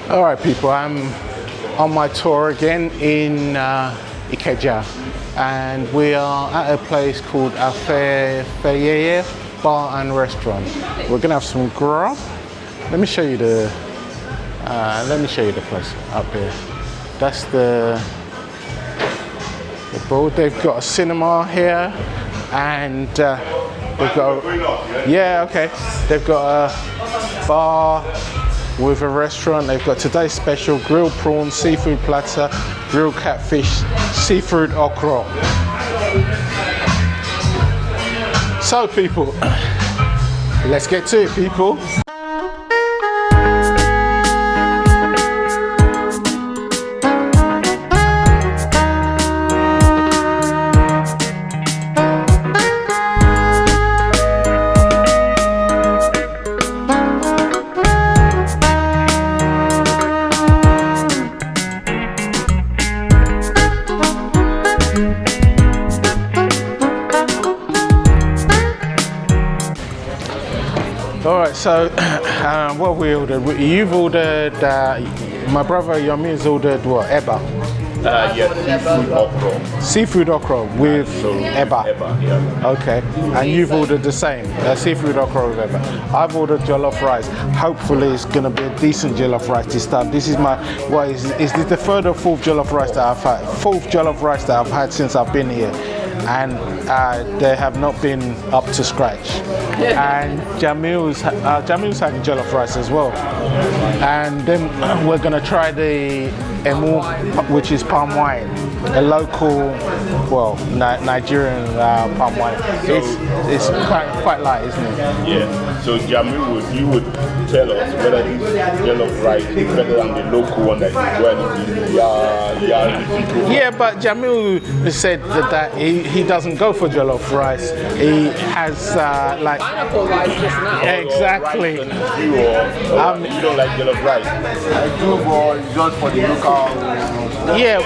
All right, people, I'm on my tour again in Ikeja, and we are at a place called Afefeyeye Bar and Restaurant. We're gonna have some grub. Let me show you the place up here. That's the board. They've got a cinema here, and they've got They've got a bar with a restaurant. They've got today's special: grilled prawns, seafood platter, grilled catfish, seafood okra. So, people, let's get to it, people. Alright, so what we ordered? You've ordered, my brother Yomi's ordered what? Eba? Yes, seafood okra. Seafood okra with eba. Yeah. Okay, and you've ordered the same, seafood okra with eba. I've ordered jollof rice. Hopefully it's going to be a decent jollof rice this time. This is my, is this the third or fourth jollof rice that I've had? Fourth jollof rice that I've had since I've been here. And they have not been up to scratch. And Jamil's having jollof rice as well. And then we're gonna try the emu, which is palm wine, a local, Nigerian palm wine. It's quite light, isn't it? Yeah. So Jamil, you would tell us whether this jollof rice is better than the local one that you go and Yeah, but Jamil said that he doesn't go for jollof rice. He has like pineapple rice just now. Exactly. You don't like jollof rice. I do, but just for the local. Yeah,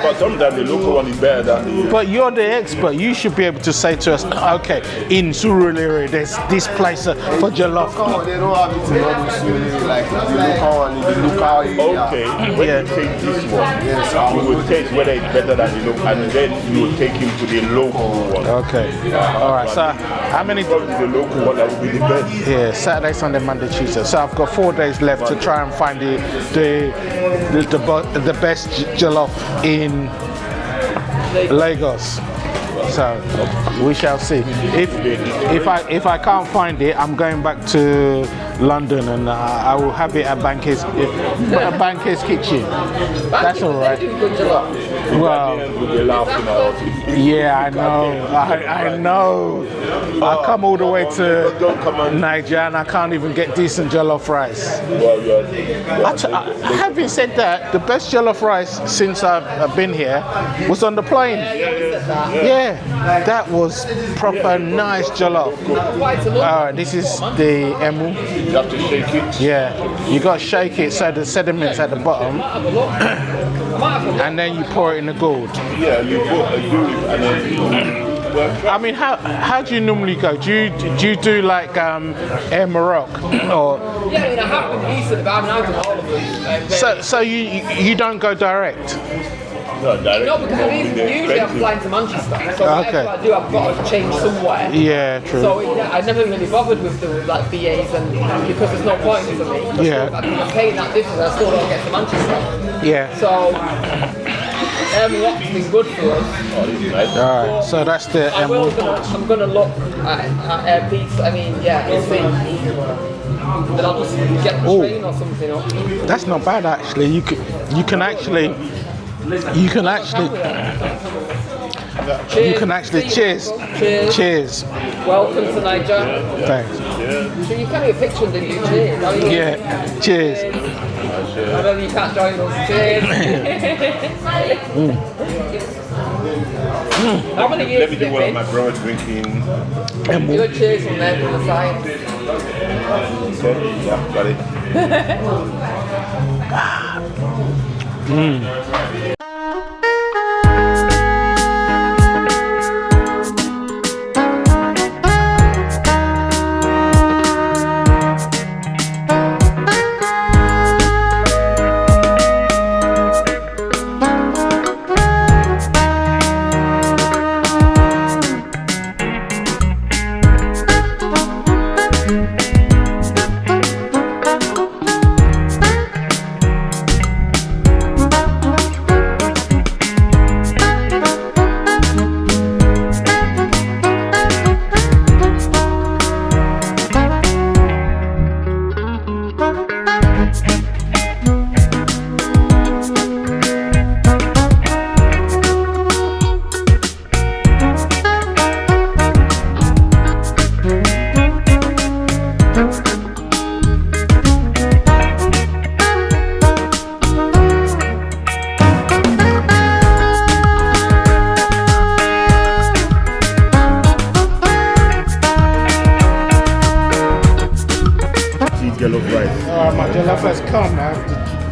but sometimes the local one is better than. but you're the expert. You should be able to say to us, okay, in Surulere, there's this place for jollof. They don't have it in all Surulere, like the local one in the local area. Okay, when you take this one, you will taste whether it's better than the local, and then you will take him to the local one. Okay. All right. So how many? The local one that will be the best. Yeah, Saturday, Sunday, Monday, Tuesday. So I've got 4 days left to try and find the best jollof in Lagos. So we shall see. If I can't find it, I'm going back to London, and I will have it at Banker's Kitchen. That's all right. Well, yeah, I know. I come all the way to Nigeria and I can't even get decent jollof rice. Having said that, the best jollof rice since I've been here was on the plane. Yeah, that was proper nice jollof. Alright, this is the emu. You have to shake it. Yeah, you got to shake it so the sediment's at the bottom, and then you pour it in the gourd. Yeah, you do it and then. I mean, how do you normally go? Do you do like Air Morocco or? Yeah, I mean, I have been recently, but I mean, I've done all of them. So you don't go direct? No, direct. No, because usually I'm flying to Manchester, so whatever I do, I've got to change somewhere. Yeah, true. So I never really bothered with the BAs, and because there's no point for me. Yeah. I'm paying that difference, I still don't get to Manchester. Yeah. So. What's been good for us. Alright, so that's the I'm gonna look at pizza. I mean, yeah, we'll see. Then I'll just get the train or something. That's not bad actually. You can actually cheers. Cheers. Welcome to Nigeria. Thanks. So you can't get a picture and then you cheers. Yeah. Cheers. I know you can't join us. Cheers. How many years? Let me do one of my brother drinking. Do a cheers from there from the side. Okay, yeah, got it.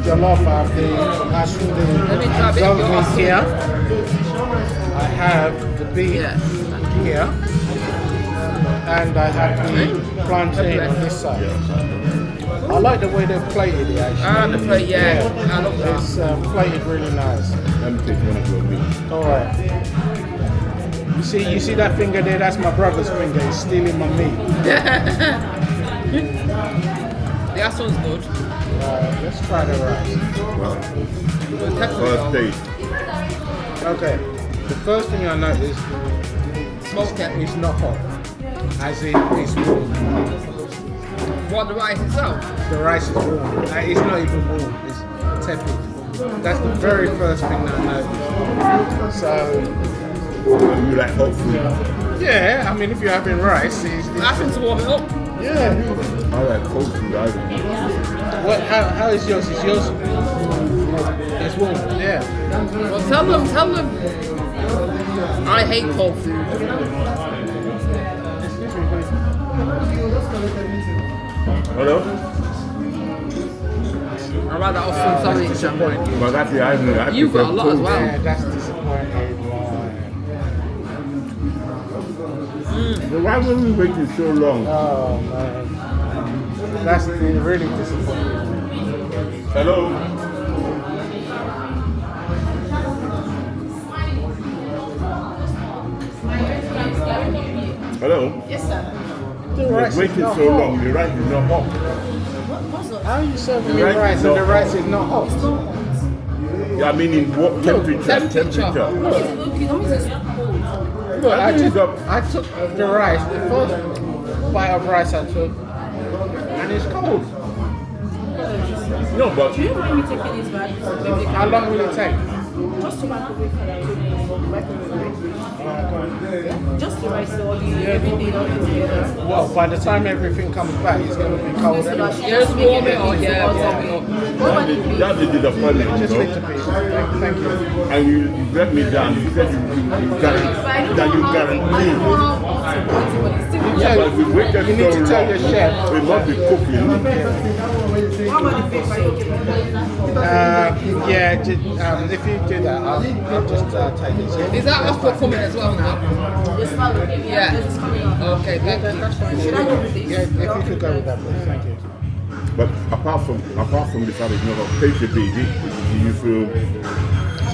jollof. I have the Let me try a bit of your meat sauce. here. I have the beef Yes. here. And I have the plantain on this side. I like the way they've plated it actually. Ah, the plate, yeah. I love that. It's plated really nice. Let me take one of your meat. Alright. You see that finger there? That's my brother's finger. He's stealing my meat. The one's good. Let's try the rice. The pepper First taste. Okay. The first thing I noticed smoke it. is not hot. As in, it's warm. What, the rice itself? The rice is warm. It's not even warm. It's tepid. That's the very first thing that I noticed. So, You like hot food? yeah, I mean, if you're having rice, it's I think to warm it up. yeah. I like cold food. How is yours? Is yours? It's warm. Yeah. Well, tell them. I hate cold food. Hello? I'd rather have some sandwich. But that's the irony. You've got a lot as well. Yeah, that's disappointing. Why were we waiting so long? Oh man, that's really disappointing. Hello? Hello? Yes, sir. The You're rice is waiting not so hot. long. The rice is not hot. How are you serving me The rice rice is and the not rice is not hot? Yeah, I mean, in what temperature? temperature. Okay, that means it's cold. Look, I think I took the rice, the first bite of rice I took, and it's cold. No, but Do you mind me taking this back? Maybe How long will it take? just to microwave for that. Just the rice, all the everything all together. Well, by the time everything comes back, it's going to be cold So anyway. that she Just just make warm it it up, warm yeah, warm it up. What about the beef? that's the disappointment, you Just know. little bit. Thank you. And you let me down. You said you guarantee that you guarantee. Yeah, But if we waited you need so to tell your long, chef. we must be cooking. What about the beef? Are you okay with that? If you do that, I'll just take it. Is that offer coming as well now? Yes, ma'am. Yeah. Yes, it's coming up. Okay, thank you. Should I go with this? Yeah, if you could go with that, please. Thank you. But apart from the fact that it's not a tasty baby, do you feel?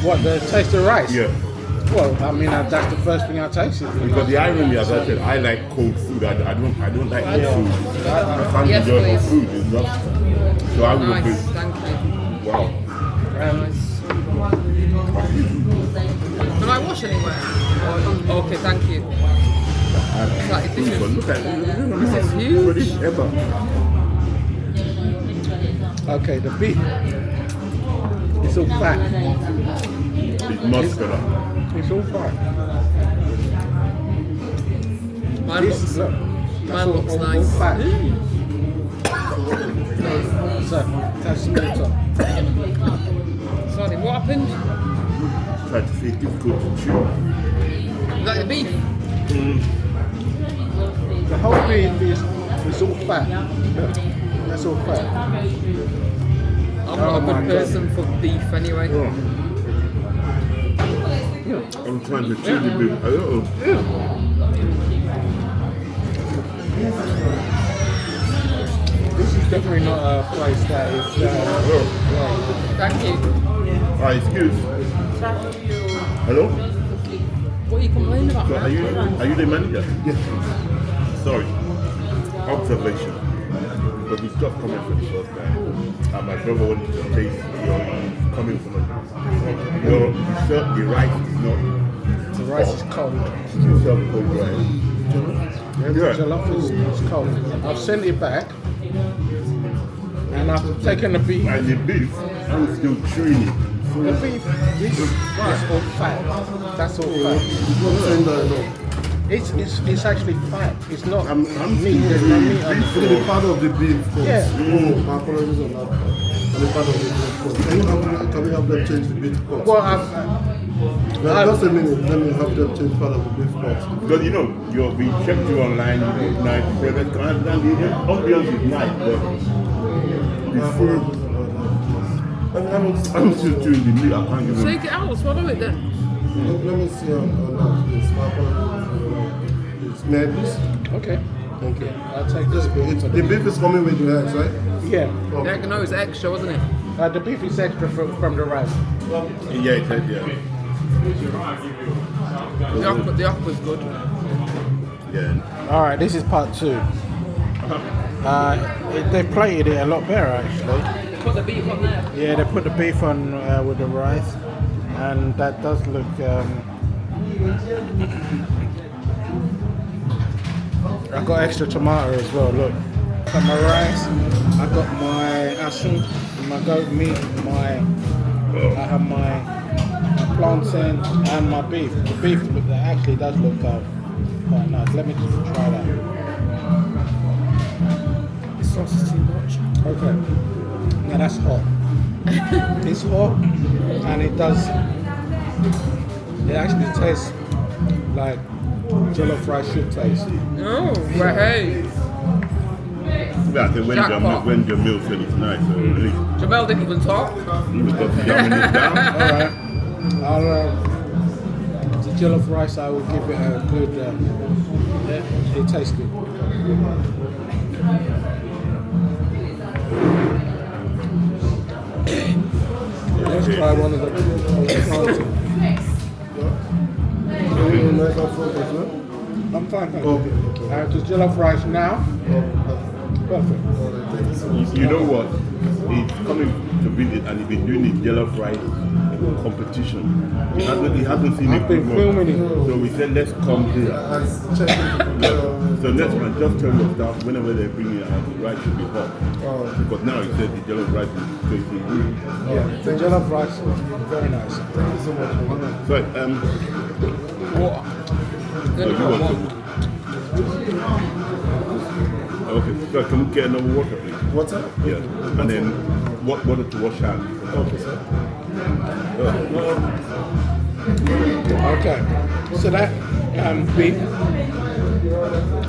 What, the taste of rice? Yeah. Well, I mean, that's the first thing I tasted. Because the irony, as I said, I like cold food. I don't like hot food. I can't Yes, enjoy hot please. food. It's not. So I would Nice, be. thank you. Wow. Nice. Can I wash anywhere? Okay, thank you. Like, this is, But look at it. this is huge. British ever. Okay, the beef. It's all fat. It's muscular. It's all fat. Mine looks, Look, mine looks all nice. fat. So, that's the top. Sorry, what happened? Try to say difficult to chew. Is that the beef? The whole beef is all fat. Look, that's all fat. I'm not a my good God. person for beef anyway. I'm trying to chew the beef. I don't know. This is definitely not a place that is. Thank you. Alright, excuse. Hello? What are you complaining about? So are you the manager? Yes. Sorry. Observation. But we stopped coming for the first time. And my brother wanted to taste your coming from the rice is not. The rice is cold. You serve cold rice. The jollof is cold. I've sent it back. And I've taken the beef. And the beef, I'm still chewing it. The beef is all fat. That's all fat. It's actually fat. It's not I'm meat. There's no meat on beef. it. The part of the beef. Yeah. My apologies on that. And the part of the beef. Can we have them change the beef pot? Well, Just a minute. Let me have them change part of the beef pot. Because you know, we checked you online, it's nice, private class, and the ambience is nice, but the food, I'm still chewing the meat. I can't give him. Take it out, swallow it then. Let me see on this. It's mayonnaise. Okay. Thank you. I'll take this bit. The beef is coming with the eggs, right? Yeah. No, it's extra, wasn't it? The beef is extra from the rice. Yeah, it said, yeah. The aqua's good. Yeah. All right, this is part 2. They plated it a lot better actually. Put the beef on there. Yeah, they put the beef on with the rice, and that does look. I got extra tomato as well. Look, got my rice. I got my asun, my goat meat, I have my plantain and my beef. The beef actually does look quite nice. Let me just try that. The sauce is too much. Okay. Now that's hot. It's hot and it actually tastes like jollof rice should taste. Oh, well, hey. Yeah, I think when the meal said it's nice, so really, Jamel didn't even talk. he was just dumbing it down. Alright. The jollof rice, I will give it a good, it tastes good. Let's try one of the plantain. I'm fine, thank you. The jollof rice now. Perfect. You know what? He's coming to visit and he's been doing the jollof rice competition. He hasn't seen I've it been before. filming it. So we said, let's come here. So next one, just tell your staff whenever they bring it out, the rice should be hot. Because now he said the jollof rice is tasting good. Yeah, the jollof rice is very nice. Thank you so much. So, Water. so you want to... Okay, so can we get another water, please? Water? Yeah. And then water to wash hands. Okay, sir. Okay, so that beef,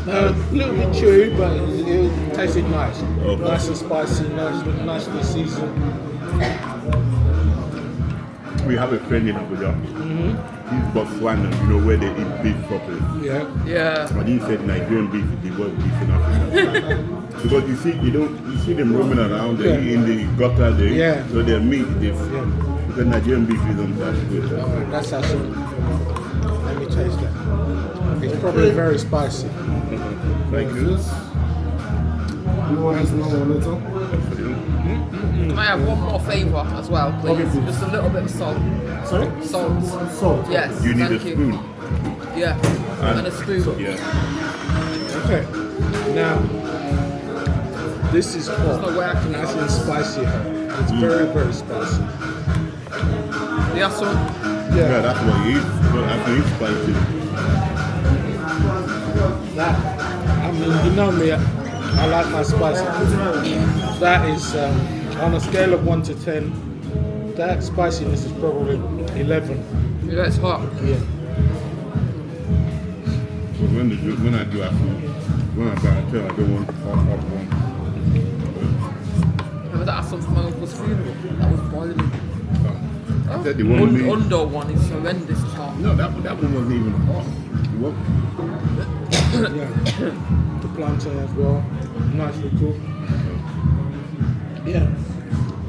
a little bit chewy, but it tasted nice. Okay. Nice and spicy, nicely seasoned. We have a friend in Abuja. He's Botswana, you know, where they eat beef properly. Yeah. Yeah. But he said Nigerian beef is the worst beef in Africa. Because you see them roaming around in the gutter there. Yeah. So their meat, the Nigerian beef isn't that good. Alright, that's actually. Let me taste that. It's probably very spicy. Thank you. You want this number later? Can I have one more flavour as well, please? Okay, please. Just a little bit of salt. Sorry? Salt. Salt. Yes. You need a thank spoon. Yeah. And a spoon. Yeah. Okay. Now, this is hot. There's no way I can Nice and spicy. It's very, very spicy. Yeah, so Yeah, that's what he eats. But after he eats spicy. That, I mean, you know me, I like my spicy. That is, on a scale of 1 to 10, that spiciness is probably 11. yeah, it's hot. Yeah. But when I do after, when I buy a tail, I don't want hot one. Remember that I had some for my uncle's funeral? That was boiling. I said the one me. Under one is horrendous hot. No, that one wasn't even hot. It was. Yeah. The plantain as well, nicely cooked. Yeah,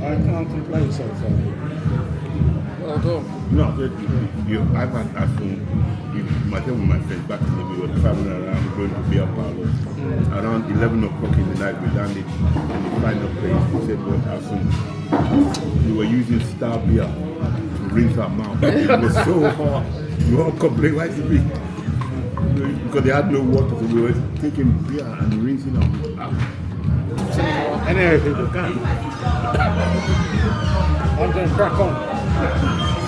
I can't complain so far. Well done. No, I said I've had afternoon. Myself and my friends back in the day, we were traveling around, going to beer parlors. Around 11 o'clock in the night, we landed in the final place. We said, well, afternoon. We were using Star beer to rinse our mouth. It was so hot. We all complained, why did we? Because they had no water, so we were taking beer and rinsing our mouth. Anyway, people, come. I'm going to crack on.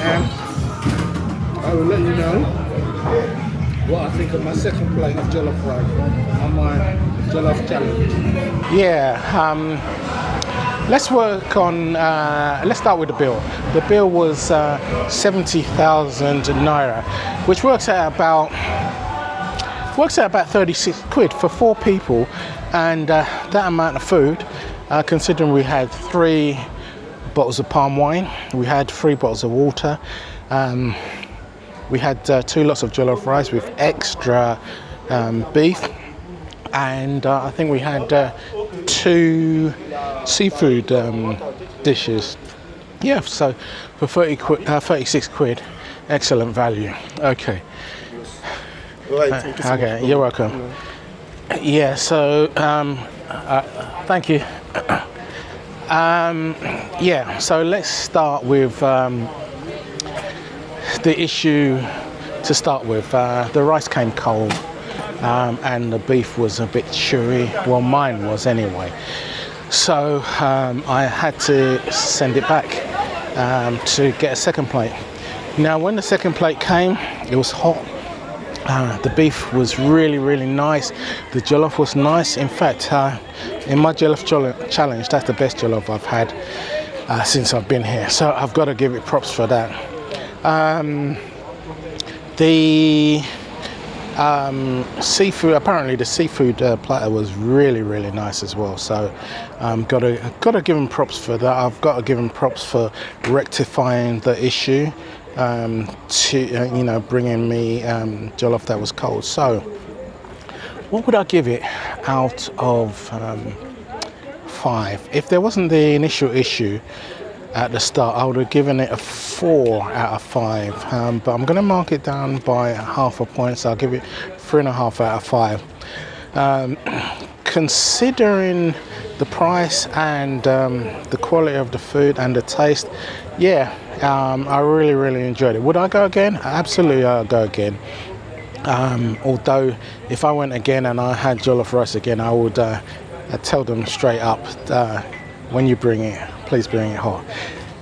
And I will let you know what I think of my second plate of jollof rice on my jollof challenge. Yeah, let's work on, let's start with the bill. The bill was 70,000 naira, which works out about 36 quid for 4 people, and that amount of food, considering we had 3 bottles of palm wine. We had 3 bottles of water. We had 2 lots of jollof rice with extra beef, and I think we had 2 seafood dishes. Yeah, so for 36 quid, excellent value. Okay. Right, thank you so much. Okay, you're welcome. Yeah, so thank you. Yeah, so let's start with the issue to start with. The rice came cold, and the beef was a bit chewy. Well, mine was anyway. So I had to send it back to get a second plate. Now, when the second plate came, it was hot. The beef was really nice. The jollof was nice. In fact, in my jollof challenge, that's the best jollof I've had since I've been here. So I've got to give it props for that. The seafood, apparently the seafood platter was really nice as well. So got to give them props for that. I've got to give them props for rectifying the issue. To bringing me jollof that was cold. So what would I give it out of 5? If there wasn't the initial issue at the start, I would have given it a 4 out of 5, but I'm going to mark it down by half a point, so I'll give it 3.5 out of 5. Considering the price and the quality of the food and the taste, yeah, I really enjoyed it. Would I go again? Absolutely, I'll go again. Although if I went again and I had jollof rice again, I would tell them straight up, when you bring it, please bring it hot.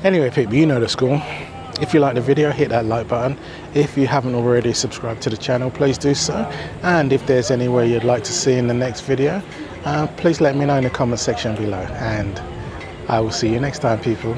Anyway, people, you know the score. If you like the video, hit that like button. If you haven't already subscribed to the channel, please do so. And if there's anywhere you'd like to see in the next video, please let me know in the comment section below. And I will see you next time, people.